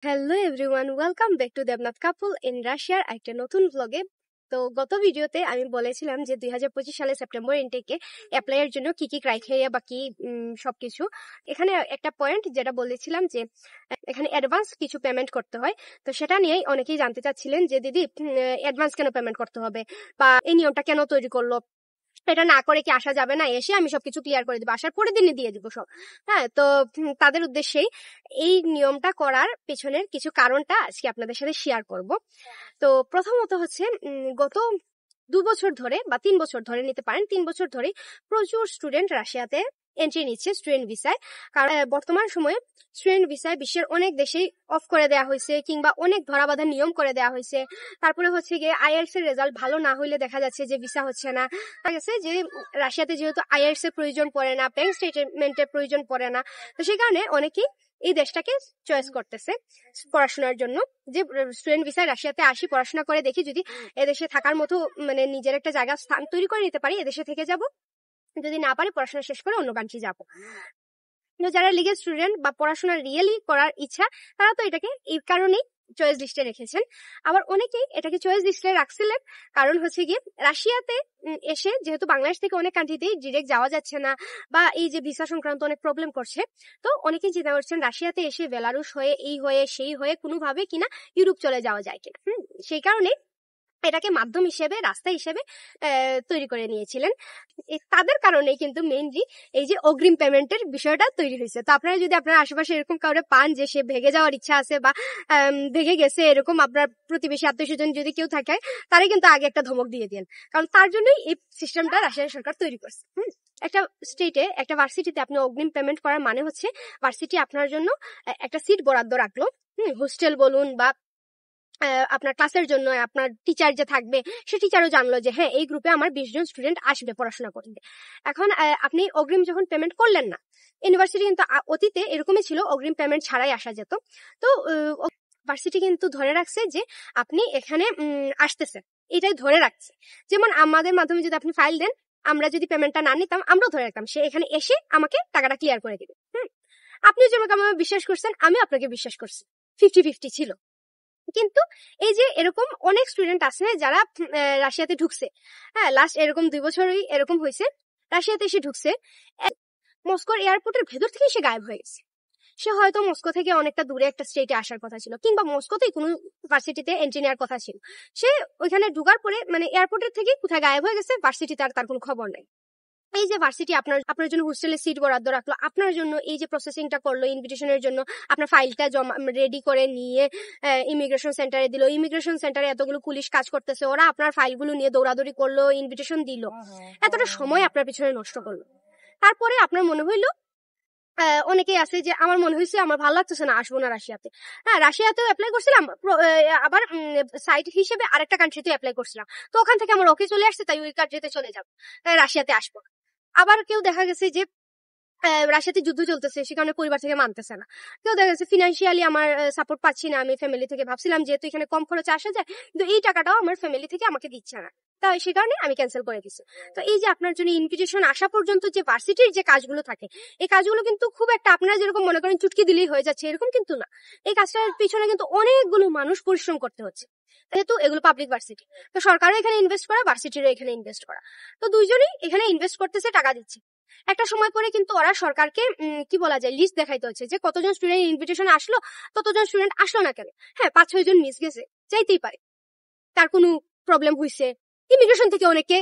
Hello everyone, welcome back to Debnath couple in রাশিয়ার একটা নতুন ব্লগে। তো গত ভিডিওতে আমি বলেছিলাম যে 2025 সালে সেপ্টেম্বর ইনটেকে অ্যাপ্লাইয়ের জন্য কি কি ক্রাইটেরিয়া বা কি সবকিছু। এখানে একটা পয়েন্ট যেটা বলেছিলাম যে এখানে অ্যাডভান্স কিছু পেমেন্ট করতে হয়। তো সেটা নিয়েই অনেকেই জানতে চাচ্ছিলেন যে দিদি অ্যাডভান্স কেন পেমেন্ট করতে হবে বা এই নিয়মটা কেন তৈরি করলো, এটা না করে কি আসা যাবে না, এসে আমি সবকিছু ক্লিয়ার করে দিবো, আসার পরের দিনই দিয়ে দিব সব। হ্যাঁ, তো তাদের উদ্দেশ্যেই এই নিয়মটা করার পেছনের কিছু কারণটা আজকে আপনাদের সাথে শেয়ার করব। তো প্রথমত হচ্ছে গত 2 বছর ধরে বা 3 বছর ধরে নিতে পারেন, 3 বছর ধরে প্রচুর স্টুডেন্ট রাশিয়াতে এন্ট্রি নিচ্ছে স্টুডেন্ট ভিসায়। কারণ বর্তমান সময়ে স্টুডেন্ট ভিসায় বিশ্বের অনেক দেশেই অফ করে দেওয়া হয়েছে কিংবা অনেক ধরাবাঁধা নিয়ম করে দেওয়া হয়েছে। তারপরে হচ্ছে গিয়ে আইএলটিএস এর রেজাল্ট ভালো না হইলে দেখা যাচ্ছে যে ভিসা হচ্ছে না। দেখা গেছে যে রাশিয়াতে যেহেতু আইএলটিএস এর প্রয়োজন পড়ে না, ব্যাংক স্টেটমেন্টের প্রয়োজন পড়ে না, তো সেই কারণে অনেকেই এই দেশটাকে চয়েস করতেছে পড়াশোনার জন্য। যে স্টুডেন্ট ভিসায় রাশিয়াতে আসি, পড়াশোনা করে দেখি যদি এদেশে থাকার মতো মানে নিজের একটা জায়গা স্থান তৈরি করে নিতে পারি, এদেশে থেকে যাব, যদি না পারি পড়াশোনা শেষ করে অন্য কান্ট্রি যাবো। যারা লিগেল স্টুডেন্ট বা পড়াশোনা রিয়েলি করার ইচ্ছা, তারা তো এটাকে এই কারণেই চয়েস লিস্টে রেখেছেন। আবার অনেকেই এটাকে চয়েস লিস্টে রাখছিলেন কারণ হচ্ছে গিয়ে রাশিয়াতে এসে যেহেতু বাংলাদেশ থেকে অনেক কান্ট্রিতেই ডিরেক্ট যাওয়া যাচ্ছে না বা এই যে ভিসা সংক্রান্ত অনেক প্রবলেম করছে, তো অনেকেই চিন্তা করছেন রাশিয়াতে এসে বেলারুশ হয়ে এই হয়ে সেই হয়ে কোনোভাবে কিনা ইউরোপ চলে যাওয়া যায় কিনা। সেই কারণে এটাকে মাধ্যম হিসেবে, রাস্তা হিসেবে তৈরি করে নিয়েছিলেন। তাদের কারণেই কিন্তু মেইনলি এই যে অগ্রিম পেমেন্টের বিষয়টা তৈরি হয়েছে। তো আপনারা যদি আপনার আশেপাশে এরকম কাউরে পান যে সে ভেগে যাওয়ার ইচ্ছা আছে বা ভেগে গেছে, এরকম আপনার প্রতিবেশী আত্মীয় স্বজন যদি কেউ থাকে, তারা কিন্তু আগে একটা ধমক দিয়ে দেন, কারণ তার জন্যই এই সিস্টেমটা রাশিয়ার সরকার তৈরি করছে। একটা স্টেটে, একটা ভার্সিটিতে আপনি অগ্রিম পেমেন্ট করার মানে হচ্ছে ভার্সিটি আপনার জন্য একটা সিট বরাদ্দ রাখলো। হোস্টেল বলুন বা আপনার ক্লাসের জন্য আপনার টিচার যে থাকবে সে টিচারও জানলো যে হ্যাঁ এই গ্রুপে আমার 20 জন স্টুডেন্ট আসবে পড়াশোনা করতে। এখন আপনি অগ্রিম যখন পেমেন্ট করলেন না, ইউনিভার্সিটি কিন্তু অতীতে এরকমই ছিল, অগ্রিম পেমেন্ট ছাড়াই আসা যেত। তো ভার্সিটি কিন্তু ধরে রাখছে যে আপনি এখানে আসতেছেন, এটাই ধরে রাখছে। যেমন আমাদের মাধ্যমে যদি আপনি ফাইল দেন, আমরা যদি পেমেন্টটা না নিতাম, আমরাও ধরে রাখতাম সে এখানে এসে আমাকে টাকাটা ক্লিয়ার করে দিবে। আপনি যেমন আমাকে বিশ্বাস করছেন, আমি আপনাকে বিশ্বাস করছি, 50-50 ছিল। কিন্তু এই যে এরকম অনেক স্টুডেন্ট আছে যারা রাশিয়াতে ঢুকছে, হ্যাঁ লাস্ট এরকম 2 বছরই এরকম হয়েছে, রাশিয়াতে এসে ঢুকছে, মস্কোর এয়ারপোর্টের ভেতর থেকে সে গায়েব হয়ে গেছে। সে হয়তো মস্কো থেকে অনেকটা দূরে একটা স্টেটে আসার কথা ছিল কিংবা মস্কোতেই কোনো ভার্সিটিতে এন্ট্রি নেওয়ার কথা ছিল, সে ওইখানে ঢুকার পরে মানে এয়ারপোর্টের থেকে কোথায় গায়েব হয়ে গেছে, ভার্সিটি তার কোনো খবর নাই। এই যে ভার্সিটি আপনার জন্য হোস্টেলে সিট বরাদ্দ রাখলো, আপনার জন্য এই যে প্রসেসিংটা করলো ইনভিটেশনের জন্য, আপনার ফাইলটা জমা রেডি করে নিয়ে ইমিগ্রেশন সেন্টারে দিল, ইমিগ্রেশন সেন্টারে এতগুলো পুলিশ কাজ করতেছে, ওরা আপনার ফাইলগুলো নিয়ে দৌড়াদৌড়ি করলো, ইনভিটেশন দিল, এতটা সময় আপনার পিছনে নষ্ট করলো। তারপরে আপনার মনে হইলো, অনেকেই আছে যে আমার মনে হয়েছে আমার ভালো লাগতেছে না, আসবো না রাশিয়াতে। হ্যাঁ, রাশিয়াতেও অ্যাপ্লাই করছিলাম, আবার সাইট হিসেবে আরেকটা কান্ট্রিতে অ্যাপ্লাই করছিলাম, তো ওখান থেকে আমার ওকে চলে আসছে, তাই ওই কান্ট্রিতে চলে যাবো, তাই রাশিয়াতে আসবো। আবার কেউ দেখা গেছে যে রাশিয়াতে যুদ্ধ চলতেছে, সে কারণে পরিবার থেকে মানতেছে না। কেউ দেখা গেছে ফিনান্সিয়ালি আমার সাপোর্ট পাচ্ছি না, আমি ফ্যামিলি থেকে ভাবছিলাম যেহেতু এখানে কম খরচে আসা যায়, কিন্তু এই টাকাটাও আমার ফ্যামিলি থেকে আমাকে দিচ্ছে না, তাই সে কারণে আমি ক্যান্সেল করে দিচ্ছি। তো এই যে আপনার জন্য ইনভিটেশন আসা পর্যন্ত যে ভার্সিটির যে কাজগুলো থাকে, এই কাজগুলো কিন্তু খুব একটা আপনারা যেরকম মনে করেন চুটকি দিলেই হয়ে যাচ্ছে, এরকম কিন্তু না। এই কাজটার পিছনে কিন্তু অনেকগুলো মানুষ পরিশ্রম করতে হচ্ছে, যেহেতু এগুলো পাবলিক ভার্সিটি। তো সরকারও এখানে ইনভেস্ট করা, ভার্সিটিরও এখানে ইনভেস্ট করা, তো দুইজনেই এখানে ইনভেস্ট করতেছে, টাকা দিচ্ছে। একটা সময় পরে কিন্তু ওরা সরকারকে কি বলা যায়, লিস্ট দেখাইতে হচ্ছে যে কতজন স্টুডেন্ট ইনভিটেশন আসলো, ততজন স্টুডেন্ট আসলো না কেন। হ্যাঁ, 5-6 জন মিস গেছে, চাইতেই পারে, তার কোনো প্রবলেম হয়েছে, ইমিগ্রেশন থেকে অনেকে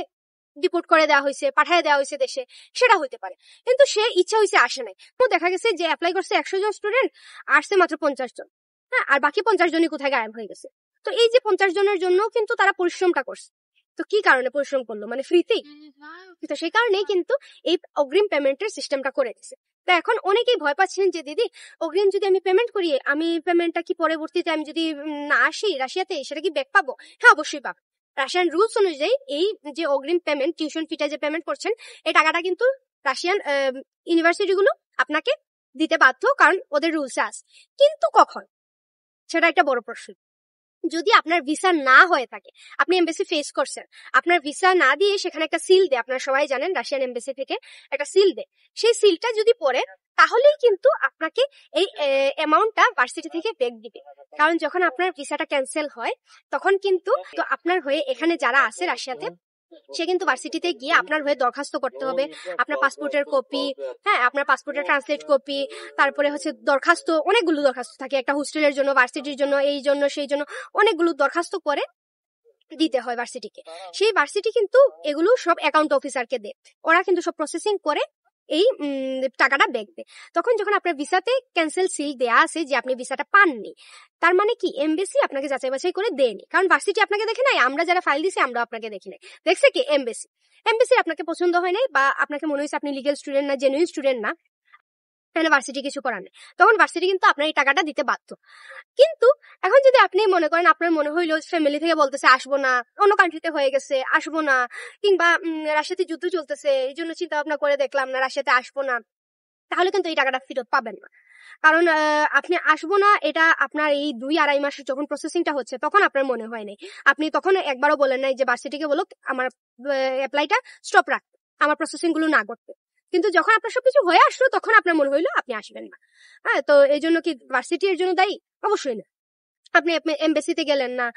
ডিপোর্ট করে দেওয়া হয়েছে, পাঠিয়ে দেওয়া হয়েছে দেশে, সেটা হইতে পারে। কিন্তু সে ইচ্ছা হয়েছে আসে নাই, তো দেখা গেছে যে অ্যাপ্লাই করছে 100 জন স্টুডেন্ট, আসছে মাত্র 50 জন। হ্যাঁ, আর বাকি 50 জনই কোথায় গায়েব হয়ে গেছে। তো এই যে 50 জনের জন্য কিন্তু তারা পরিশ্রমটা করছে, তো কি কারণে পরিশ্রম করলো, মানে ফ্রিতেই। তো সেই কারণেই কিন্তু এই অগ্রিম পেমেন্টের সিস্টেমটা করে দিছে। তো এখন অনেকেই ভয় পাচ্ছেন যে দিদি অগ্রিম যদি আমি পেমেন্ট করি, আমি পেমেন্টটা কি পরবর্তীতে আমি যদি না আসি রাশিয়াতে, সেটা কি ব্যাক পাবো? হ্যাঁ, অবশ্যই পাবো। রাশিয়ান রুলস অনুযায়ী এই যে অগ্রিম পেমেন্ট, টিউশন ফিটা যে পেমেন্ট করছেন, এই টাকাটা কিন্তু রাশিয়ান ইউনিভার্সিটি গুলো আপনাকে দিতে বাধ্য, কারণ ওদের রুলসে আছে। কিন্তু কখন, সেটা একটা বড় প্রশ্ন। যদি আপনার ভিসা না হয়ে থাকে, আপনি এমবাসি ফেস করছেন, আপনার ভিসা না দিয়ে সেখানে একটা সিল দেয়, আপনারা সবাই জানেন রাশিয়ান এমবাসি থেকে একটা সিল দেয়, সেই সিলটা যদি পড়ে তাহলেই কিন্তু আপনাকে এই অ্যামাউন্টটা ভার্সিটি থেকে ব্যাক দিবে। কারণ যখন আপনার ভিসাটা ক্যান্সেল হয় তখন কিন্তু তো আপনার হয়ে এখানে যারা আছে রাশিয়াতে, সে কিন্তু ভার্সিটিতে গিয়ে আপনার হয়ে দরখাস্ত করতে হবে, আপনার পাসপোর্টের কপি, হ্যাঁ আপনার পাসপোর্টের ট্রান্সলেট কপি, তারপরে হচ্ছে দরখাস্ত, অনেকগুলো দরখাস্ত থাকে একটা হোস্টেলের জন্য, ভার্সিটির জন্য, এই জন্য সেই জন্য অনেকগুলো দরখাস্ত করে দিতে হয় ভার্সিটিকে। সেই ভার্সিটি কিন্তু এগুলো সব অ্যাকাউন্ট অফিসারকে দেয়, ওরা কিন্তু সব প্রসেসিং করে এই টাকাটা ব্যাক দেয়। তখন যখন আপনার ভিসাতে ক্যান্সেল সিল দেয়া আছে যে আপনি ভিসাটা পাননি, তার মানে কি এমবাসি আপনাকে যাচাই বাছাই করে দেয়নি, কারণ ভার্সিটি আপনাকে দেখে নাই, আমরা যারা ফাইল দিছি আমরা আপনাকে দেখি নাই, দেখছে কি এমবাসি। এমবাসি আপনাকে পছন্দ হয় নাই বা আপনাকে মনে হয়েছে আপনি লিগ্যাল স্টুডেন্ট না, জেনুইন স্টুডেন্ট না, তাহলে ভার্সিটি কিছু করার নেই, তখন ভার্সিটি কিন্তু আপনার এই টাকাটা দিতে বাধ্য। কিন্তু এখন যদি আপনি মনে করেন আপনার মনে হইলো ফ্যামিলি থেকে বলতেছে আসবো না, অন্য কান্ট্রিতে হয়ে গেছে আসবো না, কিংবা রাশিয়াতে যুদ্ধ চলতেছে এই জন্য চিন্তা ভাবনা করে দেখলাম না রাশিয়াতে আসবো না, তাহলে কিন্তু এই টাকাটা ফেরত পাবেন না। কারণ আপনি আসবো না, এটা আপনার এই 2-2.5 মাস যখন প্রসেসিংটা হচ্ছে তখন আপনার মনে হয় নাই, আপনি তখন একবারও বলেন নাই যে ভার্সিটিকে বলো আমার অ্যাপ্লাইটা স্টপ রাখতে, আমার প্রসেসিং গুলো না করতে। কিন্তু যখন আপনার সবকিছু হয়ে আসলো তখন আপনার মনে হইলো আপনি আসবেন না। হ্যাঁ, তো এই জন্য কি ভার্সিটি এর জন্য দায়ী? অবশ্যই না। আপনি এমবাসিতে গেলেন না,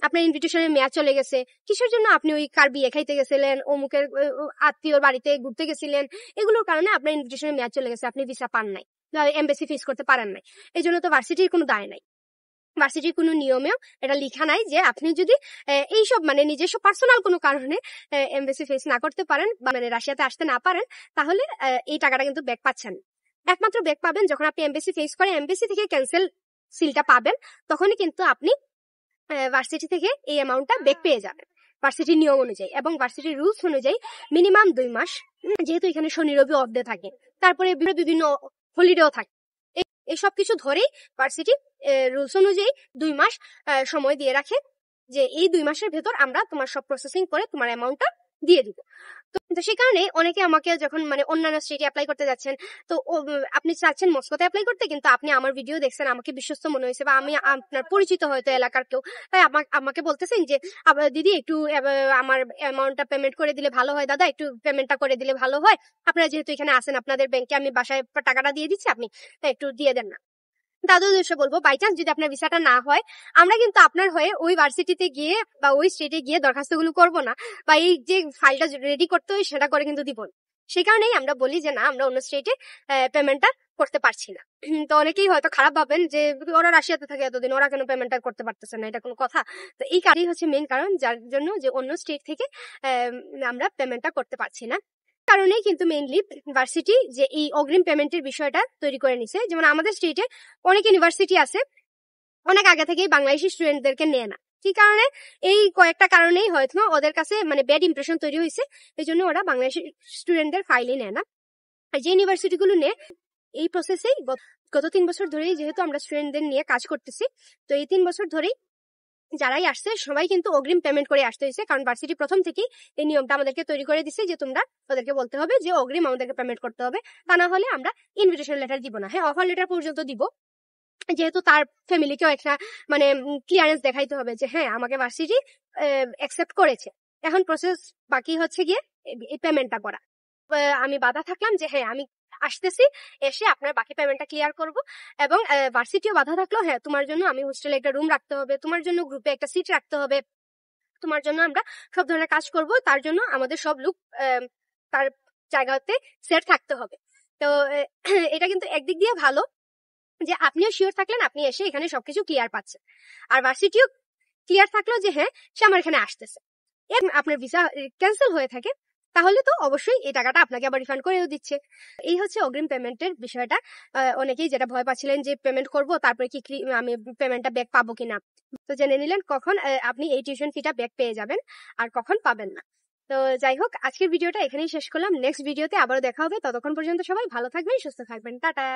আপনার ইনভিটেশনের মেয়াদ চলে গেছে, কিসের জন্য আপনি ওই কার বিয়ে খাইতে গেছিলেন, অমুকের আত্মীয়র বাড়িতে ঘুরতে গেছিলেন, এগুলোর কারণে আপনার ইনভিটেশনের মেয়াদ চলে গেছে, আপনি ভিসা পান নাই, এমবাসি ফেস করতে পারেন নাই, এই জন্য তো ভার্সিটির কোনো দায় নাই। ভার্সিটির কোনো নিয়মেও এটা লেখা নাই যে আপনি যদি এইসব মানে নিজস্ব পার্সোনাল কোনো কারণে এমবাসি ফেস না করতে পারেন বা মানে রাশিয়াতে আসতে না পারেন, তাহলে এই টাকাটা কিন্তু ব্যাক পাচ্ছেন। একমাত্র ব্যাক পাবেন যখন আপনি এমবাসি ফেস করে এমবাসি থেকে ক্যান্সেল সিলটা পাবেন, তখনই কিন্তু আপনি ভার্সিটি থেকে এই অ্যামাউন্টটা ব্যাক পেয়ে যাবেন ভার্সিটির নিয়ম অনুযায়ী এবং ভার্সিটির রুলস অনুযায়ী মিনিমাম 2 মাস, যেহেতু এখানে শনি রবি অফ ডে থাকে, তারপরে বিভিন্ন হলিডেও থাকে, এই সব কিছু ধরেই ভার্সিটি রুলস অনুযায়ী 2 মাস সময় দিয়ে রাখে যে এই 2 মাসের ভেতর আমরা তোমার সব প্রসেসিং করে তোমার অ্যামাউন্টটা দিয়ে দিব। তো সেই কারণে অনেকে আমাকে যখন মানে অন্যান্য স্টেটে অ্যাপ্লাই করতে যাচ্ছেন, তো আপনি চাচ্ছেন মস্কোতে অ্যাপ্লাই করতে, কিন্তু আপনি আমার ভিডিও দেখছেন, আমাকে বিশ্বস্ত মনে হয়েছে বা আমি আপনার পরিচিত হয়তো এলাকার কেউ, তাই আমাকে বলতেছেন যে দিদি একটু আমার অ্যামাউন্টটা পেমেন্ট করে দিলে ভালো হয়, দাদা একটু পেমেন্টটা করে দিলে ভালো হয়, আপনারা যেহেতু এখানে আসেন আপনাদের ব্যাংকে আমি বাসায় টাকাটা দিয়ে দিচ্ছি, আপনি একটু দিয়ে দেন না। তাদের উদ্দেশ্যে বলবো, বাই চান্স যদি আপনার ভিসাটা না হয়, আমরা কিন্তু আপনার হয়ে ওই ভার্সিটিতে গিয়ে বা ওই স্টেটে গিয়ে দরখাস্তগুলো করবো না, বা এই যে ফাইলটা রেডি করতে হয় সেটা করে কিন্তু দিব না। সেই কারণেই আমরা বলি যে না, আমরা অন্য স্টেটে পেমেন্টটা করতে পারছি না। তো অনেকেই হয়তো খারাপ ভাবেন যে ওরা রাশিয়াতে থাকে এতদিন, ওরা কেন পেমেন্টটা করতে পারতেছে না, এটা কোনো কথা? তো এই কারণেই হচ্ছে মেইন কারণ যার জন্য যে অন্য স্টেট থেকে আমরা পেমেন্টটা করতে পারছি না। কারণেই কিন্তু মেইনলি ভার্সিটি যে এই অগ্রিম পেমেন্টের বিষয়টা তৈরি করে নিছে। যেমন আমাদের স্টেটে অনেক ইউনিভার্সিটি আছে অনেক আগে থেকেই বাংলাদেশি স্টুডেন্টদেরকে নেয় না, কি কারণে? এই কয়েকটা কারণেই হয়তো ওদের কাছে মানে ব্যাড ইমপ্রেশন তৈরি হয়েছে, এই জন্য ওরা বাংলাদেশি স্টুডেন্টদের ফাইলই নেয় না। আর যে ইউনিভার্সিটিগুলো নেয় এই প্রসেসেই গত 3 বছর ধরেই যেহেতু আমরা স্টুডেন্টদের নিয়ে কাজ করতেছি, তো এই 3 বছর ধরেই যারাই আসছে সবাই কিন্তু অগ্রিম পেমেন্ট করে আসতে হয়েছে, কারণ ভার্সিটি প্রথম থেকেই এই নিয়মটা আমাদেরকে তৈরি করে দিছে যে তোমরা ওদেরকে বলতে হবে যে অগ্রিম আমাদেরকে পেমেন্ট করতে হবে, তা না হলে আমরা ইনভিটেশন লেটার দিব না। হ্যাঁ, অফার লেটার পর্যন্ত দিব, যেহেতু তার ফ্যামিলিকেও একটা মানে ক্লিয়ারেন্স দেখাইতে হবে যে হ্যাঁ আমাকে ভার্সিটি অ্যাকসেপ্ট করেছে। এখন প্রসেস বাকি হচ্ছে গিয়ে এই পেমেন্টটা করা। আমি বাধা থাকলাম যে হ্যাঁ আমি আসতেছি, এসে আপনার বাকি পেমেন্টটা ক্লিয়ার করব, এবং ভার্সিটিও বাধা থাকলো হ্যাঁ তোমার জন্য আমি হোস্টেলে একটা রুম রাখতে হবে, তোমার জন্য গ্রুপে একটা সিট রাখতে হবে, তোমার জন্য আমরা সব ধরনের কাজ করব, তার জন্য আমাদের সব লোক তার জায়গাতে সেট থাকতে হবে। তো এটা কিন্তু একদিক দিয়ে ভালো যে আপনিও শিওর থাকলেন আপনি এসে এখানে সবকিছু ক্লিয়ার পাচ্ছেন, আর ভার্সিটিও ক্লিয়ার থাকলো যে হ্যাঁ সে আমার এখানে আসতেছে। আপনার ভিসা ক্যান্সেল হয়ে থাকে তাহলে তো অবশ্যই এই টাকাটা আপনাকে আবার রিফান্ড করেও দিচ্ছে। এই হচ্ছে অগ্রিম পেমেন্টের বিষয়টা। অনেকেই যেটা ভয় পাচ্ছিলেন যে পেমেন্ট করব তারপরে কি আমি পেমেন্টটা ব্যাক পাবো কিনা, তো জেনে নিলেন কখন আপনি এই টিউশন ফিটা ব্যাক পেয়ে যাবেন আর কখন পাবেন না। তো যাই হোক, আজকের ভিডিওটা এখানেই শেষ করলাম, নেক্সট ভিডিওতে আবারও দেখা হবে, ততক্ষণ পর্যন্ত সবাই ভালো থাকবেন, সুস্থ থাকবেন, টাটা।